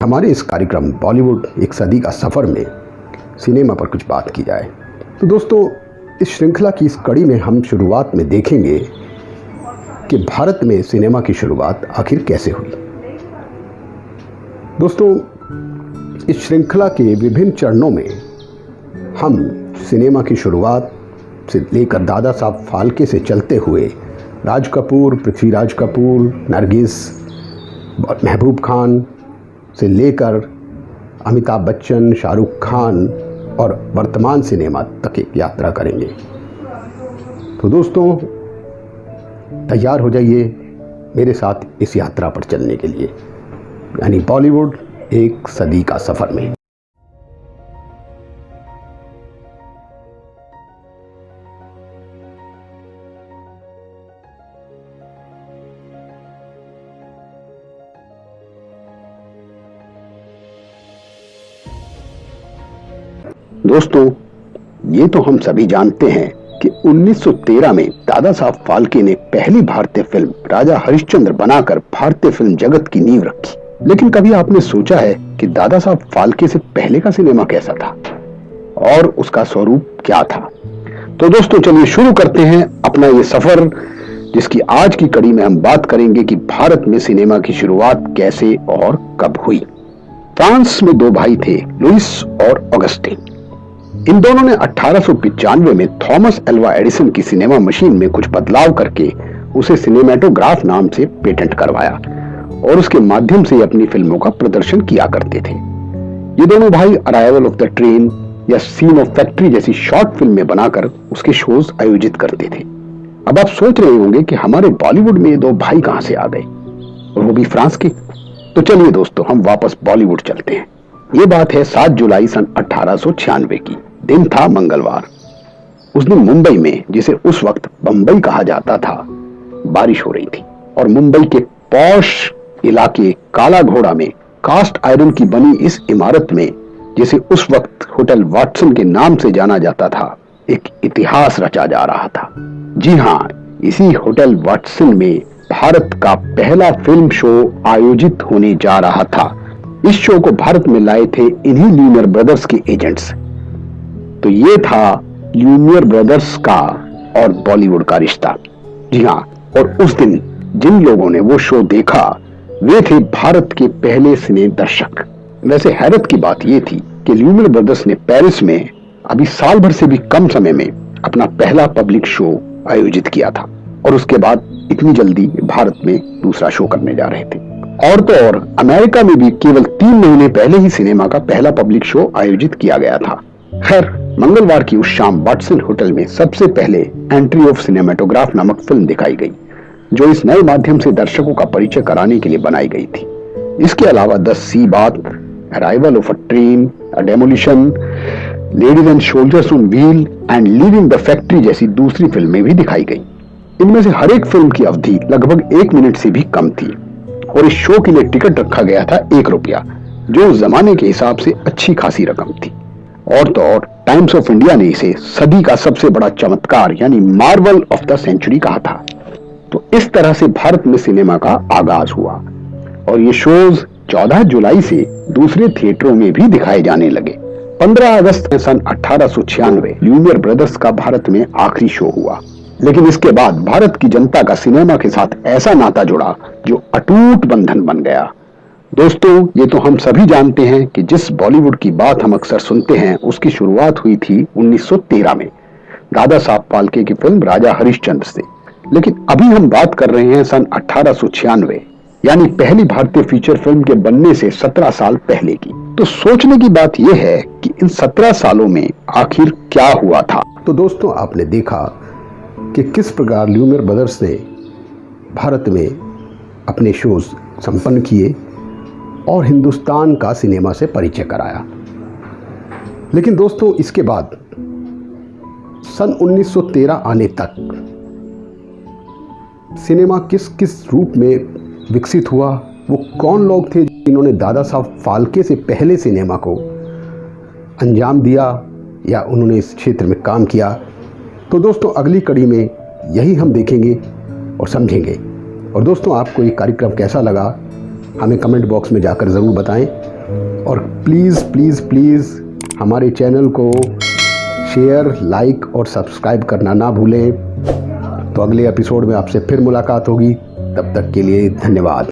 हमारे इस कार्यक्रम बॉलीवुड एक सदी का सफ़र में सिनेमा पर कुछ बात की जाए। तो दोस्तों, इस श्रृंखला की इस कड़ी में हम शुरुआत में देखेंगे कि भारत में सिनेमा की शुरुआत आखिर कैसे हुई। दोस्तों, इस श्रृंखला के विभिन्न चरणों में हम सिनेमा की शुरुआत से लेकर दादा साहब फाल्के से चलते हुए राज कपूर, पृथ्वीराज कपूर, नरगिस, महबूब खान से लेकर अमिताभ बच्चन, शाहरुख खान और वर्तमान सिनेमा तक एक यात्रा करेंगे। तो दोस्तों, तैयार हो जाइए मेरे साथ इस यात्रा पर चलने के लिए, यानी बॉलीवुड एक सदी का सफ़र में। दोस्तों, ये तो हम सभी जानते हैं कि 1913 में दादा साहब फाल्के ने पहली भारतीय फिल्म राजा हरिश्चंद्र बनाकर भारतीय फिल्म जगत की नींव रखी। लेकिन कभी आपने सोचा है कि दादा साहब फाल्के से पहले का सिनेमा कैसा था और उसका स्वरूप क्या था? तो दोस्तों, चलिए शुरू करते हैं अपना ये सफर, जिसकी आज की कड़ी में हम बात करेंगे कि भारत में सिनेमा की शुरुआत कैसे और कब हुई। फ्रांस में दो भाई थे, लुइस और ऑगस्टीन। इन दोनों ने 1895 में थॉमस एल्वा एडिसन की सिनेमा मशीन में कुछ बदलाव करके उसे सिनेमेटोग्राफ नाम से पेटेंट करवाया और उसके माध्यम से अपनी फिल्मों का प्रदर्शन किया करते थे। ये दोनों भाई अराइवल ऑफ द ट्रेन या सीन ऑफ फैक्ट्री जैसी शॉर्ट फिल्में बनाकर उसके शोज आयोजित करते थे। अब आप सोच रहे होंगे कि हमारे बॉलीवुड में ये दो भाई कहां से आ गए, और वो भी फ्रांस के। तो चलिए दोस्तों, हम वापस बॉलीवुड चलते हैं। ये बात है 7 जुलाई सन 1896 की। दिन था मंगलवार। उस दिन मुंबई में, जिसे उस वक्त बंबई कहा जाता था, बारिश हो रही थी और मुंबई के पॉश इलाके काला घोड़ा में कास्ट आयरन की बनी इस इमारत में, जिसे उस वक्त होटल वाटसन के नाम से जाना जाता था, एक इतिहास रचा जा रहा था। जी हाँ, इसी होटल वाटसन में भारत का पहला फिल्म शो आयोजित होने जा रहा था। इस शो को भारत में लाए थे इन्हीं ल्यूमियर ब्रदर्स के एजेंट्स। तो ये था ल्यूमियर ब्रदर्स का और बॉलीवुड का रिश्ता। जी हाँ, और उस दिन जिन लोगों ने वो शो देखा वे थे भारत के पहले सिने दर्शक। वैसे हैरत की बात ये थी कि ल्यूमियर ब्रदर्स ने पेरिस में अभी साल भर से भी कम समय में अपना पहला पब्लिक शो आयोजित किया था, और उसके बाद इतनी जल्दी भारत में दूसरा शो करने जा रहे थे। और तो और अमेरिका में भी केवल 3 महीने पहले ही सिनेमा का पहला पब्लिक शो आयोजित किया गया था। खैर, मंगलवार की उस शाम वाटसन होटल में सबसे पहले एंट्री ऑफ सिनेमेटोग्राफ नामक फिल्म दिखाई गई, जो इस नए माध्यम से दर्शकों का परिचय कराने के लिए बनाई गई थी। इसके अलावा द सी बात, arrival of a train, a demolition, ladies and soldiers on wheel and leaving the factory जैसी दूसरी फिल्में भी दिखाई गई। इनमें से हर एक फिल्म की अवधि लगभग 1 मिनट से भी कम थी, और इस शो के लिए टिकट रखा गया था 1 रुपया, जो उस जमाने के हिसाब से अच्छी खासी रकम थी। और तो और टाइम्स ऑफ इंडिया ने इसे सदी का सबसे बड़ा चमत्कार यानी मार्वल ऑफ द सेंचुरी कहा था। तो इस तरह से भारत में सिनेमा का आगाज हुआ, और ये शोज 14 जुलाई से दूसरे थिएटरों में भी दिखाए जाने लगे। 15 अगस्त सन 1896 ल्यूमियर ब्रदर्स का भारत में आखिरी शो हुआ। लेकिन इसके बाद भारत की जनता का सिनेमा के साथ ऐसा नाता जुड़ा जो अटूट बंधन बन गया। दोस्तों, ये तो हम सभी जानते हैं कि जिस बॉलीवुड की बात हम अक्सर सुनते हैं उसकी शुरुआत हुई थी 1913 में दादा साहब फाल्के की फिल्म राजा हरिश्चंद्र से। लेकिन अभी हम बात कर रहे हैं सन 1896, यानी पहली भारतीय फीचर फिल्म के बनने से 17 साल पहले की। तो सोचने की बात यह है कि इन 17 सालों में आखिर क्या हुआ था। तो दोस्तों, आपने देखा कि किस प्रकार ल्यूमियर ब्रदर्स ने भारत में अपने शोज संपन्न किए और हिंदुस्तान का सिनेमा से परिचय कराया। लेकिन दोस्तों, इसके बाद सन 1913 आने तक सिनेमा किस किस रूप में विकसित हुआ, वो कौन लोग थे जिन्होंने दादा साहब फाल्के से पहले सिनेमा को अंजाम दिया या उन्होंने इस क्षेत्र में काम किया। तो दोस्तों, अगली कड़ी में यही हम देखेंगे और समझेंगे। और दोस्तों, आपको ये कार्यक्रम कैसा लगा हमें कमेंट बॉक्स में जाकर ज़रूर बताएं। और प्लीज़ प्लीज़ प्लीज़ हमारे चैनल को शेयर, लाइक और सब्सक्राइब करना ना भूलें। तो अगले एपिसोड में आपसे फिर मुलाकात होगी, तब तक के लिए धन्यवाद।